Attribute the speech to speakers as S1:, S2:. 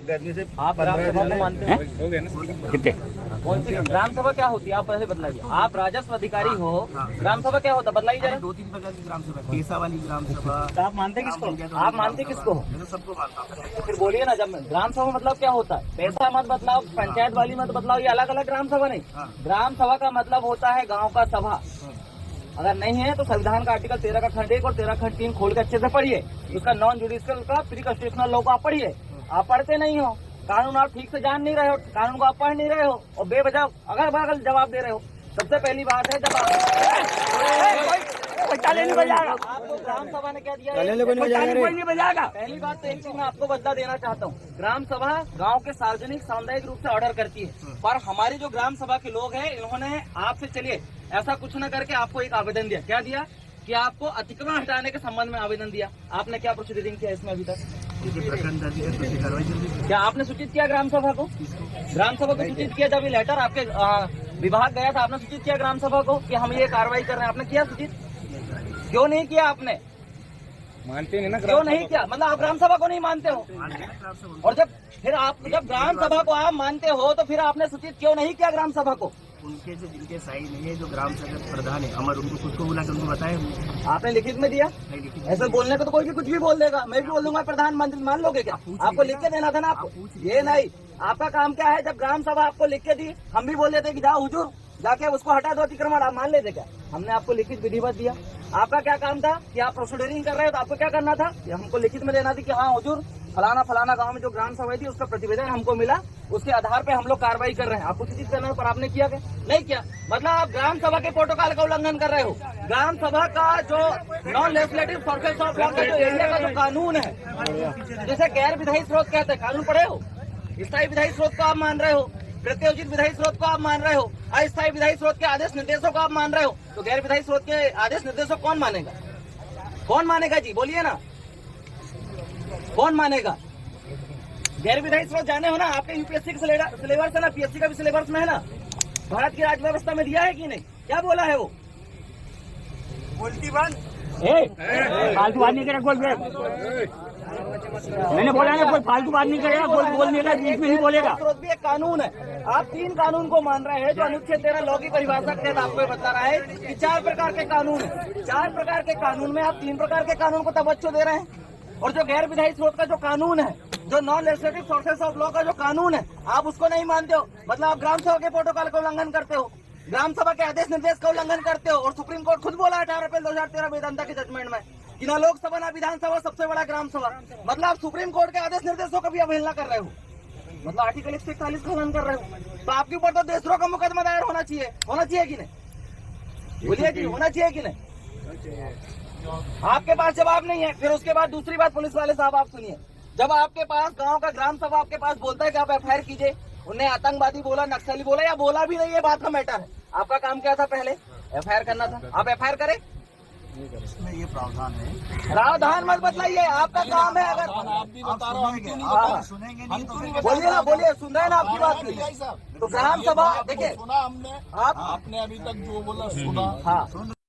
S1: गर्मी से
S2: आप ग्राम सभा को मानते हैं?
S3: कितने
S2: कौन सी ग्राम सभा क्या होती है? आप पहले बतलाइए। आप राजस्व अधिकारी हो, ग्राम सभा क्या होता है? बतलाइए जरा।
S1: 2-3 प्रकार की ग्राम सभा, पैसा वाली ग्राम सभा।
S2: तो आप मानते किसको? आप मानते किसको?
S1: मैं तो सबको मानता हूँ।
S2: फिर बोलिए ना, जब ग्राम सभा मतलब क्या होता है? पैसा मत बतलाओ, पंचायत वाली मत बतलाओ, ये अलग अलग ग्राम सभा नहीं। ग्राम सभा का मतलब होता है गाँव का सभा। अगर नहीं है तो संविधान का आर्टिकल 13 का खंड 1 और 13 खंड 3 खोल के अच्छे से पढ़िए। उसका नॉन जुडिशियल का प्री कॉन्स्टिट्यूशनल लॉ को आप पढ़िए। आप पढ़ते नहीं हो, कानून आप ठीक से जान नहीं रहे हो, कानून को आप पढ़ नहीं रहे हो और बेवजह अगर बगल जवाब दे रहे हो। सबसे पहली बात है, जब आपको ग्राम सभा ने क्या दिया है? कोई नहीं बजाएगा। पहली बात तो एक चीज मैं आपको बदला देना चाहता हूँ, ग्राम सभा गांव के सार्वजनिक सामुदायिक रूप से ऑर्डर करती है, पर हमारी जो ग्राम सभा के लोग हैं इन्होंने आपसे चलिए ऐसा कुछ न करके आपको एक आवेदन दिया। क्या दिया? कि आपको अतिक्रमण हटाने के संबंध में आवेदन दिया। आपने क्या प्रोसीडिंग किया इसमें अभी तक? क्या आपने सूचित किया ग्राम सभा को? ग्राम सभा को सूचित किया? जब ये लेटर आपके विभाग गया था, आपने सूचित किया ग्राम सभा को कि हम ये कार्रवाई कर रहे हैं? आपने किया सूचित? क्यों नहीं किया आपने?
S3: मानते नहीं ना?
S2: क्यों नहीं किया? मतलब आप ग्राम सभा को नहीं मानते हो? और जब ग्राम सभा को आप मानते हो तो फिर आपने सूचित क्यों नहीं किया ग्राम सभा को?
S1: उनके जो जिनके साइन नहीं है, जो ग्राम सभा प्रधान है अमर, उनको खुद को बुला कर उनको बताए।
S2: आपने लिखित में दिया? ऐसे बोलने को तो कोई भी कुछ भी बोल देगा। मैं भी बोल दूंगा प्रधानमंत्री, मान लोगे क्या? आपको लिख के देना था ना आपको। ये नहीं, आपका काम क्या है? जब ग्राम सभा आपको लिख के दी, हम भी बोल देते कि जाओ हुजूर जाके उसको हटा दो अतिक्रमण, आप मान लेते क्या? हमने आपको लिखित विधिवत दिया। आपका क्या काम था कि आप प्रोसीडिंग कर रहे हो तो आपको क्या करना था? हमको लिखित में देना थी कि हाँ हुजूर फलाना फलाना गांव में जो ग्राम सभा थी उसका प्रतिवेदन हमको मिला, उसके आधार पे हम लोग कार्रवाई कर रहे हैं। आपको सूचित करना है, पर आपने किया क्या? नहीं किया। मतलब आप ग्राम सभा के प्रोटोकॉल का उल्लंघन कर रहे हो। ग्राम सभा का जो non legislative sources of law का जो एरिया का जो कानून है, जिसे गैर विधायी स्रोत कहते हैं, कानून पढ़े हो? स्थायी विधायी स्रोत को आप मान रहे हो, प्रत्योजित विधायी स्रोत को आप मान रहे हो, अस्थायी विधायी स्रोत के आदेश निर्देशों को आप मान रहे हो, तो गैर विधायी स्रोत के आदेश निर्देशों कौन मानेगा? कौन मानेगा जी? बोलिए ना, कौन मानेगा? गैर विधायी स्रोत जाने हो ना, आपके यूपीएससी का सिलेबस है ना, पीएससी का भी सिलेबस में है ना, भारत की राज्य व्यवस्था में दिया है कि नहीं? क्या बोला है वो?
S1: उल्टी बंद
S3: फालतू बात नहीं करेगा। मैंने बोला ना कोई फालतू बात नहीं करेगा, कोई बोलने का बीच में ही बोलेगा।
S2: स्रोत भी एक कानून है। आप 3 कानून को मान रहे हैं जो अनुच्छेद 13 लॉ की परिभाषा के तहत आपको बता रहा है कि 4 प्रकार के कानून है। 4 प्रकार के कानून में आप 3 प्रकार के कानून को तवज्जो दे रहे हैं। और जो गैर विधायी स्रोत का जो कानून है, जो non legislative sources of law का जो कानून है, आप उसको नहीं मानते हो। मतलब आप ग्राम सभा के प्रोटोकॉल का उल्लंघन करते हो, ग्राम सभा के आदेश निर्देश का उल्लंघन करते हो। और सुप्रीम कोर्ट खुद बोला 18 अप्रैल 2013 वेदांता के जजमेंट में कि ना लोकसभा ना विधानसभा सबसे बड़ा ग्राम सभा। मतलब आप सुप्रीम कोर्ट के आदेश निर्देशों का भी अवहेलना कर रहे हो। मतलब आर्टिकल 141 का उल्लंघन कर रहे हो। तो आपके ऊपर तो देशद्रोह का मुकदमा दायर होना चाहिए कि नहीं? बोलिए जी, होना चाहिए कि नहीं? आपके पास जवाब नहीं है। फिर उसके बाद दूसरी बात, पुलिस वाले साहब आप सुनिए, जब आपके पास गांव का ग्राम सभा आपके पास बोलता है कि आप एफआईआर कीजिए, उन्हें आतंकवादी बोला, नक्सली बोला या बोला भी नहीं, ये बात का मैटर है। आपका काम क्या था? पहले एफआईआर करना था। आप एफआईआर करें?
S1: इसमें ये प्रावधान है।
S2: प्रावधान मत बतलाइए, आपका काम है। अगर
S1: आप भी बता रहे हो, सुनेंगे नहीं तो
S2: बोलिए ना, बोलिए, सुन रहे हैं ना आपकी बात। तो ग्राम सभा देखिए,
S4: सुना हमने,
S2: आप
S4: आपने अभी तक जो बोला सुना।
S2: हाँ,